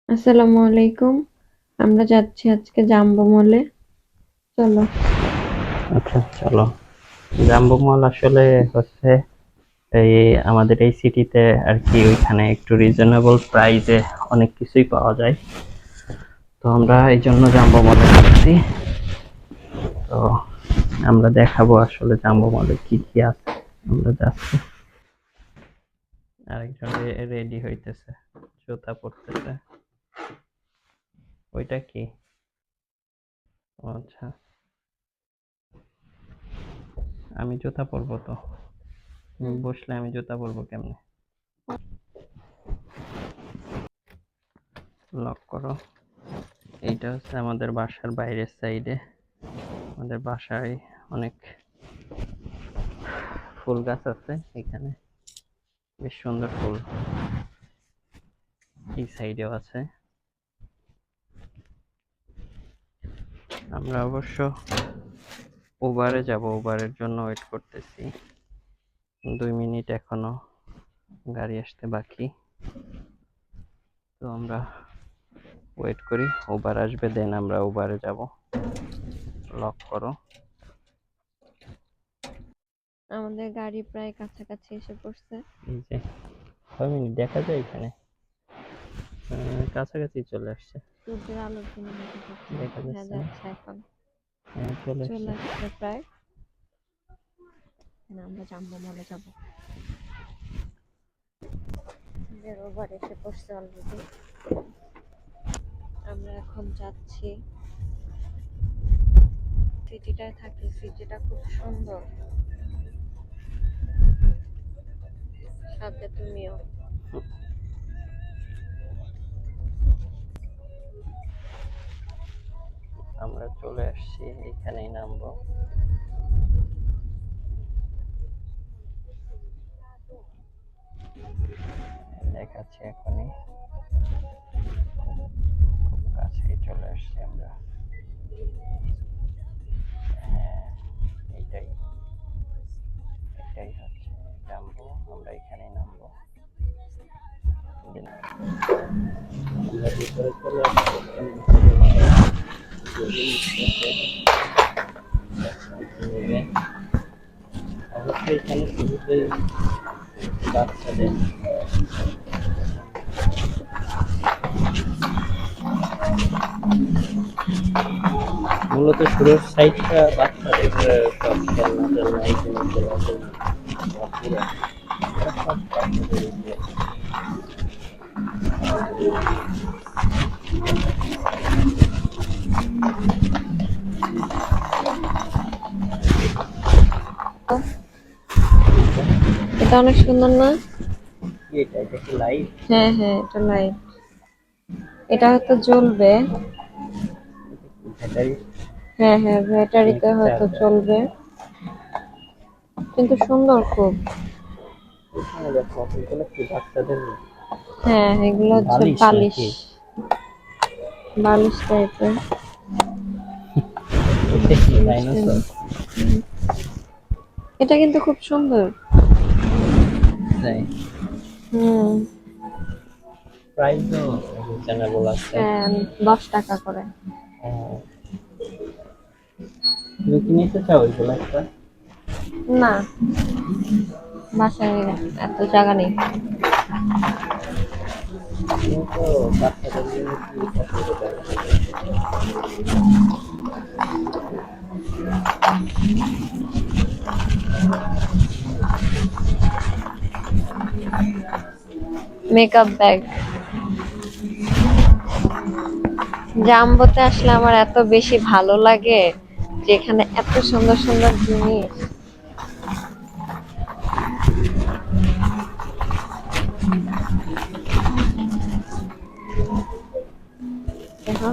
আসসালামু আলাইকুম। আমরা যাচ্ছি আজকে জাম্বো মলে। চলো। আচ্ছা চলো। জাম্বো মল আসলে হচ্ছে এই আমাদের এই সিটিতে আর কি, ওইখানে একটু রিজনেবল প্রাইসে অনেক কিছুই পাওয়া যায়। তো আমরা এই জন্য জাম্বো মলে যাচ্ছি। তো আমরা দেখাবো আসলে জাম্বো মলে কি কি আছে। আমরা যাচ্ছি। আরেকজন রেডি হইতেছে, জুতা পরতেছে। ওইটা কি? ও আচ্ছা, আমি জুতা পরবো তো। বসলে আমি জুতা পরবো কেমনে? লক করো। এইটা হচ্ছে আমাদের বাসার বাইরের সাইডে। আমাদের বাসায় অনেক ফুল গাছ আছে এখানে, বেশ সুন্দর ফুল। এই সাইডেও আছে। আমরা অবশ্য উবারে যাব, উবারের জন্য ওয়েট করতেছি। 2 মিনিট এখনো গাড়ি আসতে বাকি। তো আমরা ওয়েট করি, উবার আসবে, দেন আমরা উবারে যাব। লক করো। আমাদের গাড়ি প্রায় কাছাকাছি এসে পড়ছে। এই যে 6 মিনিট দেখা যায় এখানে। কাছাকাছি চলে আসছে। সূর্যের আলোর জন্য দেখা দেখা যাচ্ছে না? যাচ্ছে এখন। চলে চলে আসছে। আসছে প্রায়। না, আমরা জাম্বো মলে যাব। ওভার এসে পড়ছে অলরেডি। আমরা এখন যাচ্ছি। সিটিটায় থাকি, সিটিটা খুব সুন্দর। সাথে তুমিও। আমরা চলে আসছি, এখানেই নামবো। দেখাচ্ছি এখনই, খুব কাছেই চলে আসছি আমরা। হ্যাঁ, এইটাই এটাই হচ্ছে নামবো, আমরা এখানেই নামবো। আমরা ভিতরে চলে অবশ্যই এখানে শুরুতেই বাচ্চাদের মূলত শুরুর সাইডটা বাচ্চাদের সব খেলনা টেলনা এই জিনিসগুলো আছে। পুরো সব বাচ্চাদের দিয়ে। এটা অনেক সুন্দর না? এটা কি লাইট? হ্যাঁ হ্যাঁ, এটা লাইট। এটা হয়তো জ্বলবে। ব্যাটারি? হ্যাঁ হ্যাঁ, ব্যাটারিতে নাকি হয়তো চার্জার? চলবে। কিন্তু সুন্দর খুব। এখানে দেখো এগুলো কি বাচ্চাদের হ্যাঁ, এগুলো হচ্ছে বালিশ বালিশ। নাকি? বালিশ টাইপের। এটা কি ডাইনোসর? এটা কিন্তু খুব সুন্দর। তাই? হুম। প্রাইসও রিজনেবল আছে। হ্যাঁ, 10 টাকা করে। তুমি কি নিতে চাও এগুলো একটা? না, বাসায় এত জায়গা নেই। তুমি তো বাচ্চাদের জিনিস কি পছন্দ করো? Makeup bag. জাম্বোতে আসলে আমার এত বেশি ভালো লাগে যে এখানে এত সুন্দর সুন্দর জিনিস। দেখো,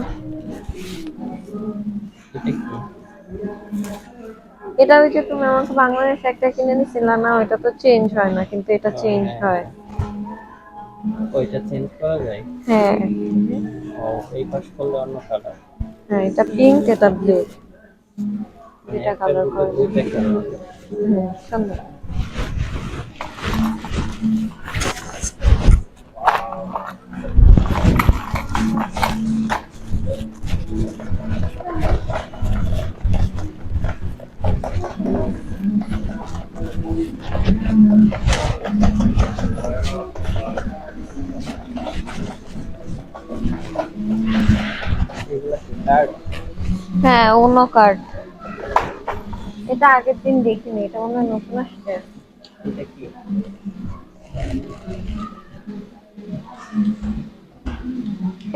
এটা কি? এটা ওই যে তুমি আমাকে বাংলাদেশে একটা কিনে দিছিলা না, ওইটা তো চেঞ্জ হয় না, কিন্তু এটা চেঞ্জ হ্যাঁ, হয়। ওইটা চেঞ্জ করা যায়। হ্যাঁ ও, এই পাশ করলে অন্য কালার। হ্যাঁ, এটা পিঙ্ক, এটা ব্লু। মানে দুইটা একটার কালার ভিতর করে দুইটা দিয়েছে। কালার। সুন্দর। এগুলা কি কার্ড? হ্যাঁ, উনো কার্ড। এটা আগের দিন দেখিনি, এটা মনে হয় নতুন আসছে। এটা কি?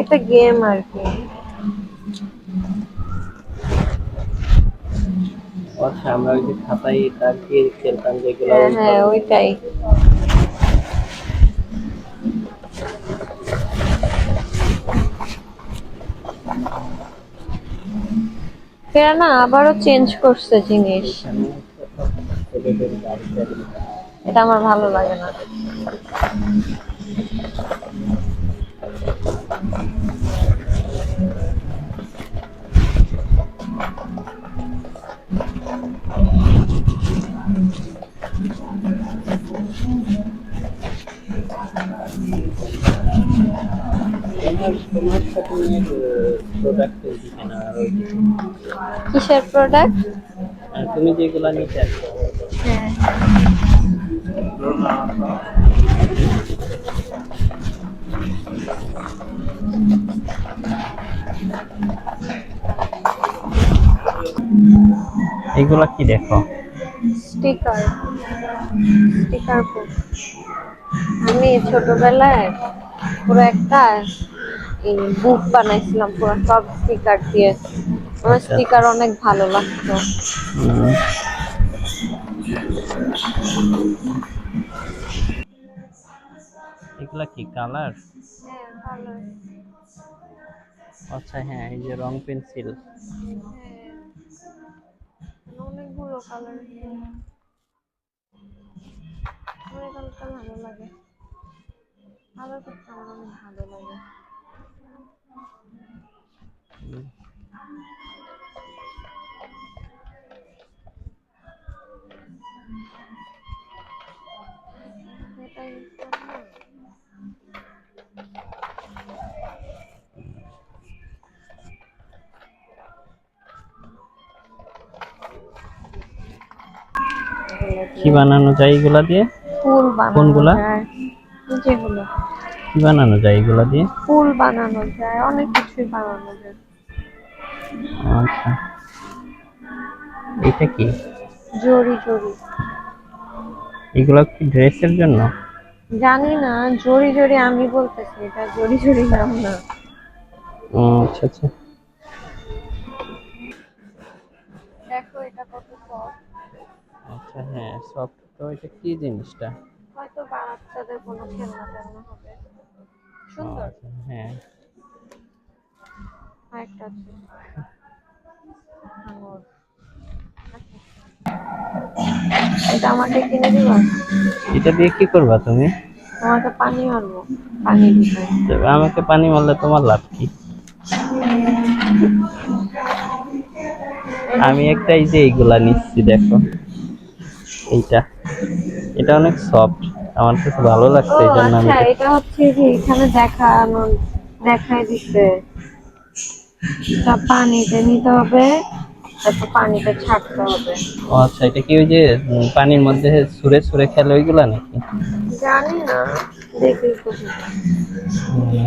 এটা গেম আর কি। আচ্ছা, আমরা ওই যে খাতায় তার দিয়ে খেলতাম যেগুলো হ্যাঁ ওই হ্যাঁ, ধরনের। ওইটাই। এরা না আবারও চেঞ্জ করছে জিনিস। এখানে হচ্ছে সব ছেলেদের গাড়ি টাড়ি। এটা আমার ভালো লাগে না। তোমার শপিং এর প্রোডাক্ট দিকে না আর ওই দিকে। কিসের প্রোডাক্ট? তুমি যেগুলা নিতে আসছো। হ্যাঁ, এগুলা কি দেখো? স্টিকার। স্টিকার বুক। আমি ছোটবেলায় পুরো একটা বুক বানাইছিলাম পুরো সব স্টিকার দিয়ে। আমার আচ্ছা আচ্ছা। স্টিকার অনেক ভালো লাগতো। হুম, এগুলা কি কালার? হ্যাঁ, ভালো। আচ্ছা হ্যাঁ, এই যে রং পেন্সিল। হ্যাঁ, অনেকগুলো কালার। আমার এই কালারটা ভালো লাগে। কালার করতে আমার অনেক ভালো লাগে। এটাই নিচ্ছিলাম না। এগুলো কি দিয়ে বানানো যায় এগুলা দিয়ে? ফুল বানানো কোনগুলা? যায়। যেগুলো কি বানানো যায় এগুলা দিয়ে? ফুল বানানো যায়, অনেক কিছুই বানানো যায়। আচ্ছা, এটা কি? জড়ি জড়ি। এগুলা কি ড্রেসের জন্য? জানি না, জড়ি জড়ি আমি বলতেছি, এটা জড়ি জড়ি নাম না। ও আচ্ছা আচ্ছা। দেখো এটা কত সফট। আচ্ছা হ্যাঁ, সফট তো। এটা কি জিনিসটা? হয়তো বাচ্চাদের কোনো খেলনা টেলনা হবে। ও সুন্দর। আচ্ছা হ্যাঁ। আরেকটা আছে আঙুর। আচ্ছা, এটা আমাকে কিনে দিবা? এটা দিয়ে কি করবা তুমি? তোমাকে পানি মারবো, পানি দিতে। তো আমাকে পানি মারলে তোমার লাভ কি? এটা আমি একটা সুন্দর। এই যে এইগুলা নিচ্ছি দেখো, এইটা। এটা অনেক সফট, আমার কাছে ভালো ও লাগছে এই জন্য আমি আচ্ছা, এটা। এটা হচ্ছে যে এখানে দেখানো, দেখাই দিচ্ছে। তা পানিতে নিতে হবে, তারপর পানিতে ছাড়তে হবে। ও আচ্ছা, এটা কি ওই যে পানির মধ্যে সুরে সুরে খেলে ওইগুলা নাকি? জানি না, দেখি তো।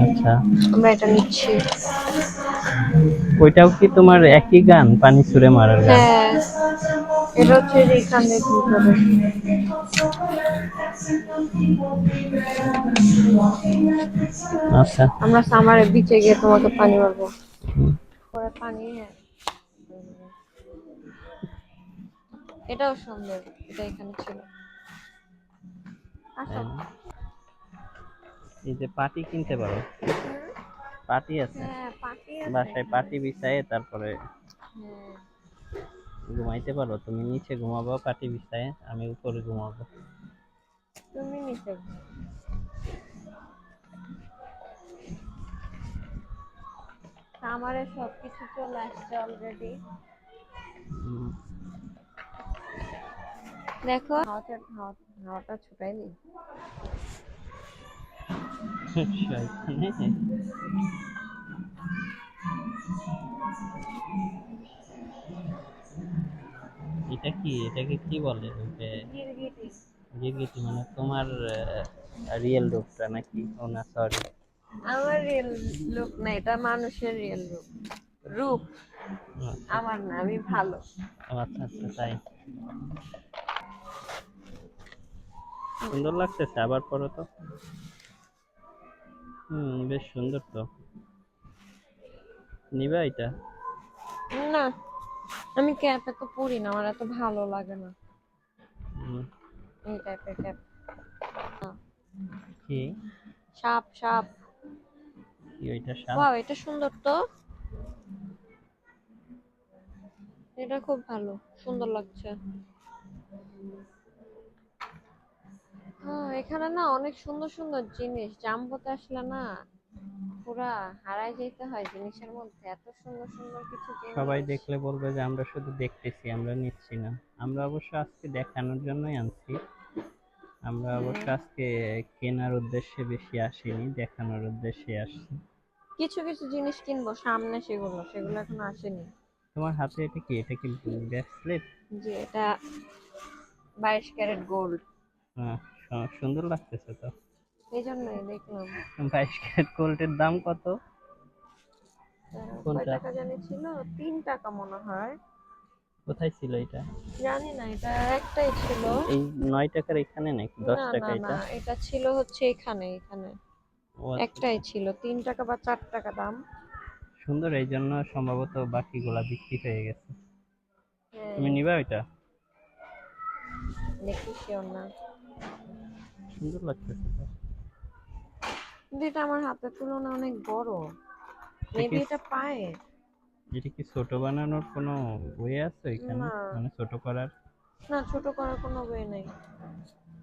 আচ্ছা। আমরা এটা নিচ্ছি। ওইটাও কি তোমার একই গান, পানি সুরে মারার গান? হ্যাঁ, এটা হচ্ছে যে এখানে দিতে হবে। আচ্ছা। আমরা সামারে বিচে গিয়ে তোমাকে পানি মারবো। হুম, পরে পানি, হ্যাঁ। এটাও সুন্দর, এটা এখানে ছিল। আসো। তাই না? এই যে পাটি কিনতে পারো, পাটি আছে হ্যাঁ, পাটি আছে বাসায়, এখানে। পাটি বিছায়ে তারপরে হ্যাঁ, ঘুমাইতে পারো। তুমি নিচে ঘুমাবো পাটি বিছায়ে, আমি উপরে ঘুমাবো। তুমি নিতে ঘুমাও। সামারে সবকিছু চলে আসছে অলরেডি। হুম, দেখো হাওয়াটা ছুটাই দিই। শয়তানে। এটা কি, এটাকে কি বলে ওই যে গিরগিটি। গিরগিটি? মানে তোমার রিয়েল রূপটা নাকি? ও না, সরি। আমার রিয়েল লুক না, এটা মানুষের রিয়েল রূপ। রূপ আচ্ছা আমার না, আমি ভালো। আচ্ছা আচ্ছা, তাই। সুন্দর লাগতেছে, আবার পরো তো। বেশ সুন্দর তো। নিবা এটা? না, আমি ক্যাপ এত পরি না, আমার এত ভালো লাগে না হুম, এই টাইপের ক্যাপ। কি? সাপ সাপ। কি ওইটা, সাপ? ওয়াও, এটা সুন্দর তো। এটা খুব ভালো, সুন্দর লাগছে। এখানে না অনেক সুন্দর সুন্দর জিনিস, জাম্বোতে আসলে না পুরা হারায় যেতে হয় জিনিসের মধ্যে, এত সুন্দর সুন্দর কিছু সবাই জিনিস। দেখলে বলবে যে আমরা শুধু দেখতেছি, আমরা নিচ্ছি না। আমরা অবশ্য আজকে দেখানোর জন্যই আনছি। আমরা অবশ্য আজকে কেনার উদ্দেশ্যে বেশি আসিনি, দেখানোর উদ্দেশ্যে আসছি। কিছু কিছু জিনিস কিনবো সামনে, সেগুলো সেগুলো এখনো আসেনি। তোমার হাতে এটা কি? এটা কি ব্রেসলেট? যে এটা 22 ক্যারেট গোল্ড, সুন্দর লাগতেছে তো। এই জন্যই দেখলাম। 22 ক্যারেট গোল্ডের দাম কত? কয় কোনটা? টাকা জানি ছিল, 3 টাকা মনে হয়। কোথায় ছিল এটা? জানি না, এটা একটাই ছিল। এই 9 টাকার এখানে নাকি 10 না টাকা না না, এটা? এটা ছিল হচ্ছে এখানে এখানে। ও আচ্ছা একটাই আচ্ছা। ছিল, 3 টাকা বা 4 টাকা দাম। সুন্দর, এই জন্য সম্ভবত বাকিগুলা বিক্রি হয়ে গেছে। হ্যাঁ, তুমি নিবা ওইটা? দেখি শিওর না, সুন্দর লাগতেছে তো। কিন্তু এটা আমার হাতের তুলনায় অনেক বড়। এটা কি, মেবি এটা পায়ে। এটা কি ছোট বানানোর কোনো ওয়ে আছে এখানে, না মানে ছোট করার? না, ছোট করার কোনো ওয়ে নাই।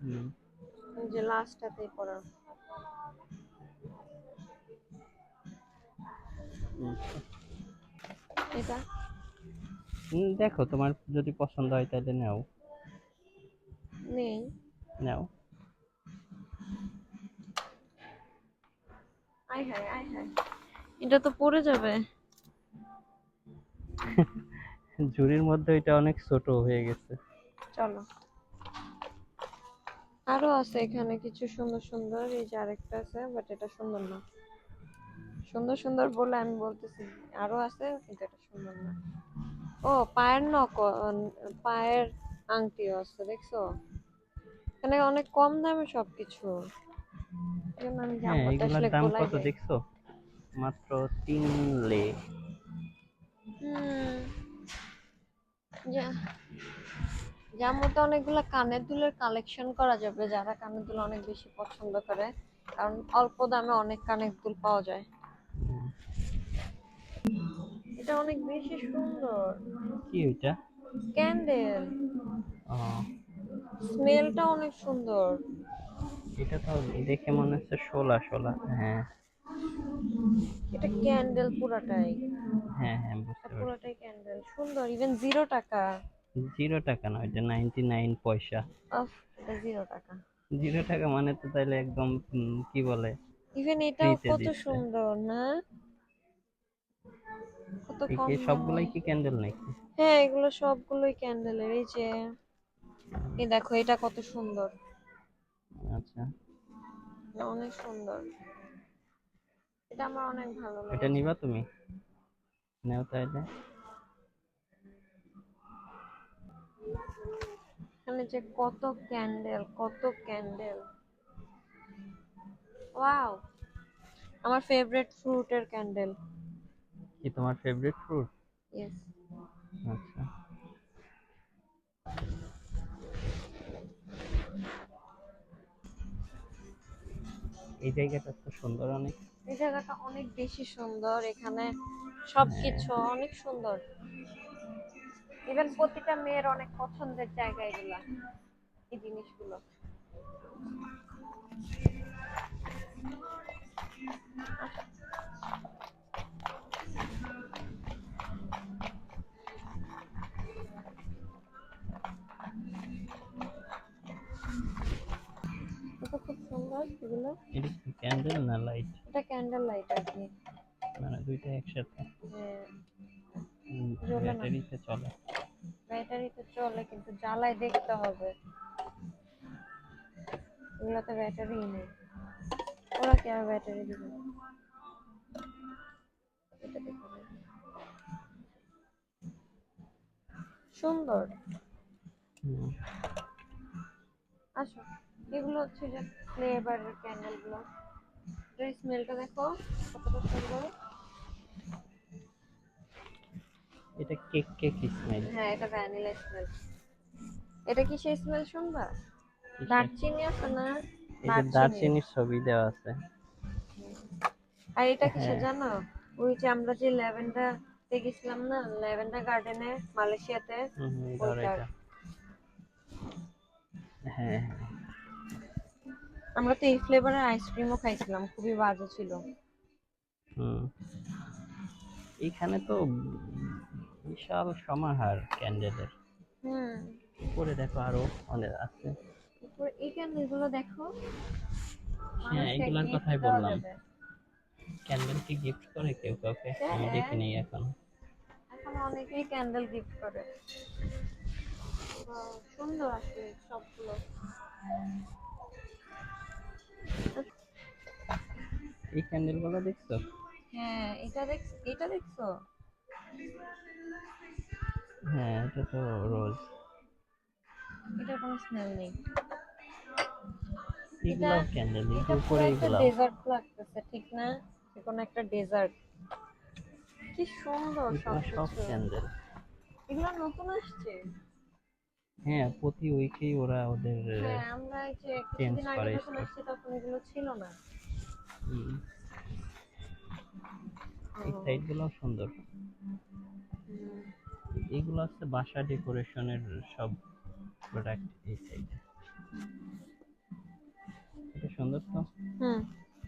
হুম, এই যে লাস্টটাতেই করা। হুম। এটা দেখো, তোমার যদি পছন্দ হয় তাহলে নাও। নেই। নাও। আয় হায় আয় হায়, এটা তো পড়ে যাবে। ঝুড়ির মধ্যে এটা অনেক ছোট হয়ে গেছে। চলো, আরো আছে এখানে কিছু সুন্দর সুন্দর। এই যে আরেকটা আছে, বাট এটা সুন্দর না। সুন্দর সুন্দর বলে আমি বলতেছি, আরো আছে কিন্তু এটা সুন্দর না। ও, পায়ের পায়ের আংটিও আছে, দেখছো? এখানে অনেক কম দামে সবকিছু, এই জন্য আমি হ্যাঁ, জাম্বোতে এগুলার আসলে দাম গোলাই কত যাই। দেখছো? মাত্র 3 লে। হুম, জাম্বোতে অনেকগুলো কানের দুলের কালেকশন করা যাবে, যারা কানের দুল অনেক বেশি পছন্দ করে, কারণ অল্প দামে অনেক কানের দুল পাওয়া যায়। এটা অনেক বেশি সুন্দর। কি ওইটা? ক্যান্ডেল, ও, স্মেলটা অনেক সুন্দর। এটা তো দেখে মনে হচ্ছে শোলা শোলা। হ্যাঁ এটা ক্যান্ডেল পুরাটাই, হ্যাঁ হ্যাঁ, বুঝতে পারছি। পুরাটাই ক্যান্ডেল, সুন্দর। ইভেন 0 টাকা। 0 টাকা না, ওইটা 99 পয়সা। অফ, এটা 0 টাকা। 0 টাকা মানে তো তাইলে একদম কি বলে, ইভেন এটাও ফ্রিতে কত দিচ্ছে। সুন্দর না, কত এই কম কি দামে। সবগুলাই কি ক্যান্ডেল নাকি? হ্যাঁ, এগুলো সবগুলোই ক্যান্ডেলের। এই যে, এই দেখো এটা কত সুন্দর, আচ্ছা, এটা অনেক সুন্দর। এটা আমার অনেক ভালো এটা লেগেছে। নিবা তুমি? নাও তাইলে। এখানে যে কত ক্যান্ডেল, কত ক্যান্ডেল। ওয়াও, আমার ফেভারিট ফ্রুটের ক্যান্ডেল। কি তোমার ফেভারিট ফ্রুট? ইয়েস। আচ্ছা। এই জায়গাটা তো সুন্দর অনেক। এই জায়গাটা অনেক বেশি সুন্দর, এখানে হ্যাঁ, সবকিছু অনেক সুন্দর। ইভেন প্রতিটা মেয়ের অনেক পছন্দের জায়গা এগুলা, এই জিনিসগুলো। এটা খুব সুন্দর এগুলো। এটা কি ক্যান্ডেল না লাইট? এটা ক্যান্ডেল লাইট আর কি। মানে দুইটা একসাথে? হ্যাঁ, জ্বলে না, ব্যাটারিতে চলে? ব্যাটারিতে চলে, কিন্তু জ্বালায় দেখতে হবে। এগুলোতে ব্যাটারি নেই, ওরা কি আর ব্যাটারি দিবে? এটা দেখো, সুন্দর। হুম, আসো, এগুলো হচ্ছে যে ফ্লেভারের ক্যান্ডেল গুলো। এর স্মেলটা দেখো কতটা সুন্দর। এটা কেক কেক স্মেল। হ্যাঁ, এটা ভ্যানিলা স্মেল। এটা কি সেই স্মেল শুনবা? কিসের? দারচিনি আছে না? এই যে দারচিনি। দারচিনির ছবি দেওয়া আছে। আর এটা কিসের হ্যাঁ। জানো? ওই যে আমরা যে ল্যাভেন্ডার তে গেছিলাম না, ল্যাভেন্ডার গার্ডেনে, মালয়েশিয়াতে, ধর ওইটার। এটা। হ্যাঁ, হ্যাঁ। আমরা তো এই ফ্লেভারের আইসক্রিমও খাইছিলাম, খুবই বাজে ছিল। হুম, এইখানে তো বিশাল সমাহার ক্যান্ডেলের। হুম। উপরে দেখো আরো অনেক আছে। তারপর এই ক্যান্ডেলগুলো দেখো, হ্যাঁ, মানুষকে এগুলার গিফট কথাই দেওয়া বললাম। যাবে। ক্যান্ডেল কি গিফট করে কেউ কাউকে? আমি হ্যাঁ, দেখিনি এখন। এখন অনেকেই ক্যান্ডেল গিফট করে। সুন্দর আসলে সবগুলো। এই ক্যান্ডেল গুলো দেখছো? হ্যাঁ, এটা দেখছো? হ্যাঁ, এটা তো রোজ। এটার কোনো স্মেল নেই। এটা এগুলাও ক্যান্ডেল, এই যে এটা পুরো উপরে একটা এগুলাও। ডেজার্ট লাগতেছে, ঠিক না? যে কোনো একটা ডেজার্ট। কি সুন্দর এগুলা সব সবকিছু। ক্যান্ডেল। এগুলো নতুন আসছে। হ্যাঁ, প্রতি উইকেই ওরা ওদের হ্যাঁ, আমরা এই যে চেঞ্জ কিছুদিন আগে করে যখন স্টক। আসছি তখন এগুলো ছিল না। এই ও, সাইড গুলাও সুন্দর। হুম। এগুলো হচ্ছে বাসা ডেকোরেশনের সব প্রোডাক্ট এই সাইডে। এটা সুন্দর তো, হুম,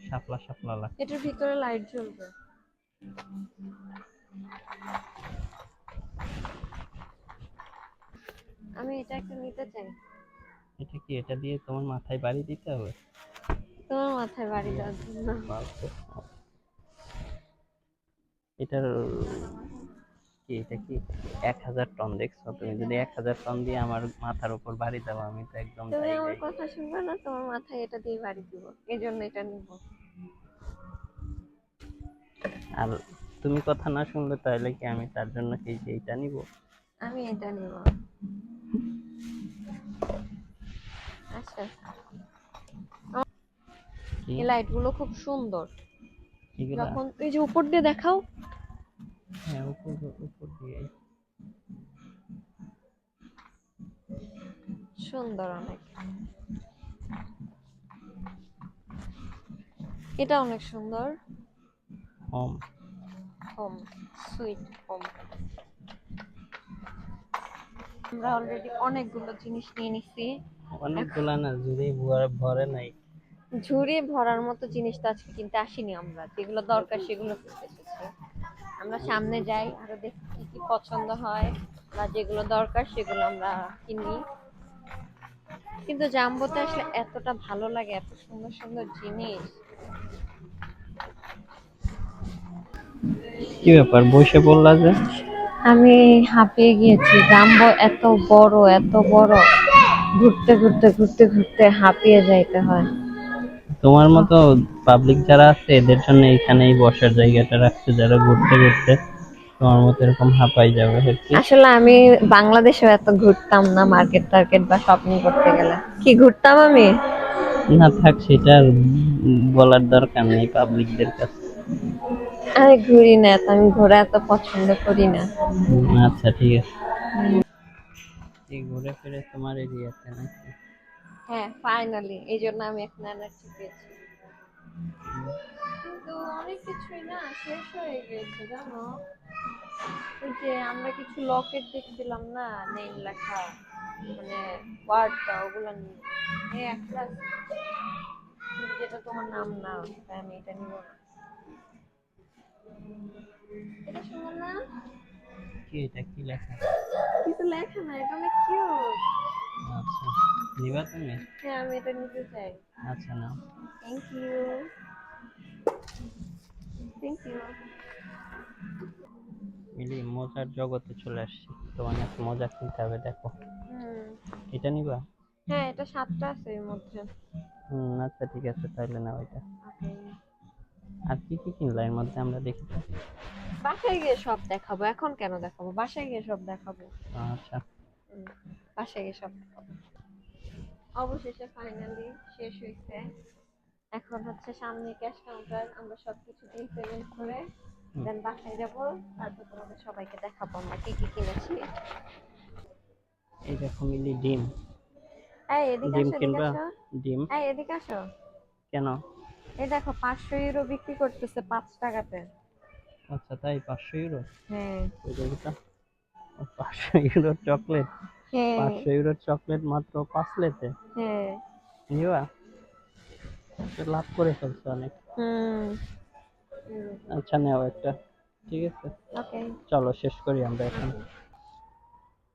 শাপলা শাপলা লাগছে। এটার ভিতরে লাইট জ্বলবে। আমি এটা একটা নিতে চাই। এটা কি, এটা দিয়ে তোমার মাথায় বাড়ি দিতে হবে? তোমার মাথায় বাড়ি দেওয়ার জন্য। বাপরে। এটার কি, এটা কি 1000 টন? দেখছো তুমি, যদি 1000 টন দিয়ে আমার মাথার উপর বাড়ি দাও, আমি তো একদম তুমি আমার জায়গায়। কথা শুনবে না, তোমার মাথায় এটা দিয়ে বাড়ি দিব, এই জন্য এটা নিব। আর তুমি কথা না শুনলে তাহলে কি আমি তার জন্য কি যে এইটা নিব? আমি এটা নিব। আচ্ছা, কি এই লাইট গুলো খুব সুন্দর। এগুলা? যখন এই যে উপর দিয়ে দেখাও, হ্যাঁ, উপর উপর দিয়ে। সুন্দর অনেক। এটা অনেক সুন্দর। হোম। Home, sweet home. আমরা অলরেডি অনেকগুলো জিনিস নিয়ে নিছি। অনেকগুলা না, যদি ভরে নাই। ঝুড়ি ভরার মতো জিনিস তো আজকে কিনতে আসিনি আমরা, যেগুলো দরকার সেগুলো কিনতে এসেছি। আমরা সামনে যাই, আরো দেখি কি কি পছন্দ হয়, বা যেগুলো দরকার সেগুলো আমরা কিনি। কিন্তু জাম্বোতে আসলে এতটা ভালো লাগে, এত সুন্দর সুন্দর জিনিস। কি ব্যাপার, বসে পড়লা যে? আমি হাঁপিয়ে গিয়েছি, জাম্বো এত বড় এত বড়, ঘুরতে ঘুরতে ঘুরতে ঘুরতে হাঁপিয়ে যাইতে হয়। তোমার মতো পাবলিক যারা আছে এদের জন্য এখানেই বসার জায়গাটা রাখছে, যারা ঘুরতে ঘুরতে তোমার মতো এরকম হাঁপাই যাবে আর কি। আসলে আমি বাংলাদেশেও এত ঘুরতাম না, মার্কেট টার্কেট বা শপিং করতে গেলে। কি ঘুরতাম আমি? না থাক, সেটা আর বলার দরকার নেই পাবলিকদের কাছে। আমি ঘুরি না, তো আমি ঘোরা এত পছন্দ করি না। আচ্ছা ঠিক আছে। কি ঘুরে ফিরে তোমার এরিয়াতে নাকি? হ্যাঁ, ফাইনালি এই জন্য আমি এখন এনার্জি পেয়েছি। কিন্তু অনেক কিছুই না শেষ হয়ে গেছে জানো। ওই যে আমরা কিছু লকেট দেখছিলাম না, নেম লেখা, মানে ওয়ার্ডটা, ওগুলা নিয়ে এই একটা আছে। কিন্তু যেটা তোমার নাম না, তাই আমি এটা নিব না। এটা সুন্দর না? কি, এটা কি লেখা? কিছু লেখা না, এটা অনেক কিউট। আচ্ছা, নিবা তুমি? হ্যাঁ, আমি এটা নিতে চাই। আচ্ছা নাও। Thank you. Thank you. Mili মজার জগতে চলে আসছি, তোমার কাছে মজা কিনতে হবে। দেখো, হুম। এটা নিবা? হ্যাঁ, এটা 7টা আছে এর মধ্যে। আচ্ছা ঠিক আছে, তাহলে নাও এটা। ওকে। আর কি কি কিনলা এর মধ্যে, আমরা দেখি তো। বাসায় গিয়ে সব দেখাবো, এখন কেন দেখাবো? বাসায় গিয়ে সব দেখাবো। আচ্ছা। হুম, বাসায় গিয়ে সব দেখাবো। অবশেষে ফাইনালি শেষ হয়েছে। এখন হচ্ছে সামনে ক্যাশ কাউন্টার, আমরা সবকিছু বিল পেমেন্ট করে হুম, দেন বাসায় যাব। তারপর তোমাদের সবাইকে দেখাবো আমরা কি কি কিনেছি। এই দেখো মিলি, ডিম। এই এদিকে ডিম আসো, এদিকে কিনবা? আসো। ডিম? এই এদিকে আসো। কেন? এই দেখো 500 ইউরো বিক্রি করতেছে 5 টাকাতে। আচ্ছা তাই, 500 ইউরো? হ্যাঁ। ওই দেখি তো। 500 ইউরোর চকলেট? হ্যাঁ। 500 ইউরোর চকলেট মাত্র 5 লেতে? হ্যাঁ। নিবা? তো লাভ করে ফেলছো অনেক। হুম। আচ্ছা নেও একটা। ঠিক আছে, ওকে। চলো শেষ করি আমরা এখন।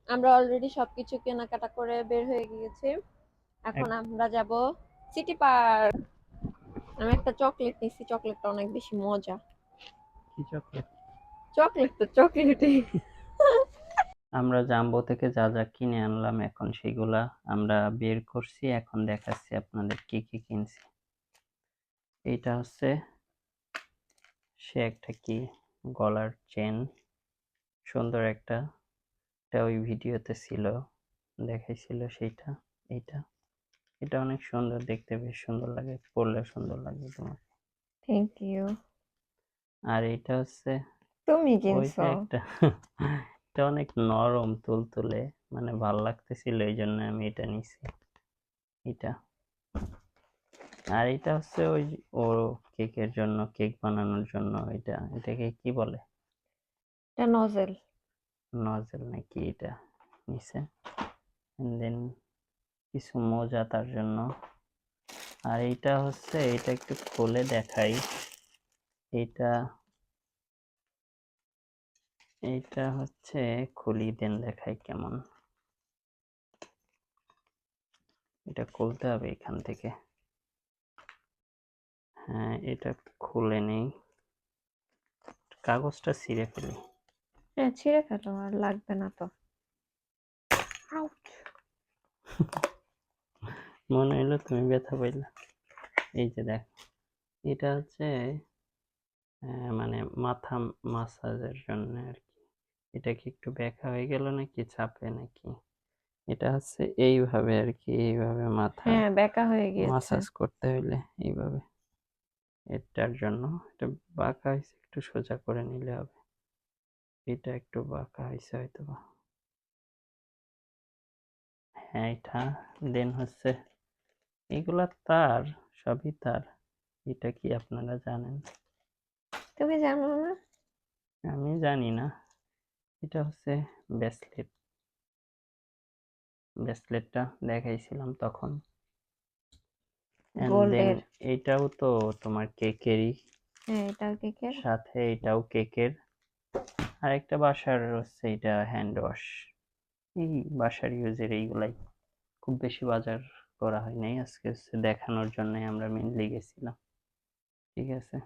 আমরা অলরেডি সবকিছু কেনাকাটা করে বের হয়ে গিয়েছি। এখন এক আমরা যাব সিটি পার্ক। আমি একটা চকলেট নিছি, চকলেটটা অনেক বেশি মজা। কি চকলেট? চকলেট তো চকলেটই। আমরা জাম্বো থেকে যা যা কিনে আনলাম এখন সেগুলা আমরা বের করছি, এখন দেখাচ্ছি আপনাদের কি কি কিনছি। এইটা হচ্ছে সে একটা কি গলার চেন, সুন্দর একটা, এটা ওই ভিডিওতে ছিল, দেখাইছিল সেইটা। এইটা, এটা অনেক সুন্দর দেখতে, বেশ সুন্দর লাগে, পরলে সুন্দর লাগে তোমার। Thank you. আর এইটা হচ্ছে তুমি ওই যে কিনছো? একটা এটা অনেক নরম তুলতুলে, মানে ভাল লাগতেছিল এই জন্য আমি এটা নিছি। এটা, আর এটা হচ্ছে ওই ওর কেকের জন্য, কেক বানানোর জন্য। এটাকে কি বলে? এটা নজেল। নজেল নাকি এটা নিছে। দেন কিছু মোজা তার জন্য। আর এইটা হচ্ছে, এটা একটু খুলে দেখাই। এটা এইটা হচ্ছে খুলি, দেন দেখাই কেমন। এটা খুলতে হবে এখান থেকে। হ্যাঁ, এটা খুলে নেই, কাগজটা ছিঁড়ে ফেলি। হ্যাঁ, ছিঁড়ে ফেলো, আর লাগবে না তো। আউচ। মনে হইলো তুমি ব্যথা পাইলা। এই যে দেখ, এটা হচ্ছে মানে মাথা মাসাজের জন্য আর কি। এটা কি একটু ব্যাকা হয়ে গেল নাকি, চাপে নাকি? এটা হচ্ছে এইভাবে আর কি, এইভাবে মাথা হ্যাঁ, বেঁকা হয়ে গিয়েছে। মাসাজ করতে হইলে এইভাবে, এটার জন্য। এটা বাঁকা হয়েছে, একটু সোজা করে নিলে হবে। এটা একটু বাঁকা হয়েছে হয়তো বা। হ্যাঁ এটা, দেন হচ্ছে এগুলা তার, সবই তার। এটা কি আপনারা জানেন? তুমি জানো না? আমি জানি না। এটা হচ্ছে ব্রেসলেট, ব্রেসলেটটা দেখাইছিলাম তখন। এন্ড দেন গোল্ডের। এইটাও তো তোমার কেকেরই, হ্যাঁ, এটাও কেকের। সাথে এটাও কেকের। আর একটা বাসার হচ্ছে, এটা হ্যান্ড ওয়াশ, এই বাসার ইউজের এইগুলাই। খুব বেশি বাজার করা হয় নাই আজকে, হচ্ছে দেখানোর জন্য আমরা মেনলি গেছিলাম। ঠিক আছে।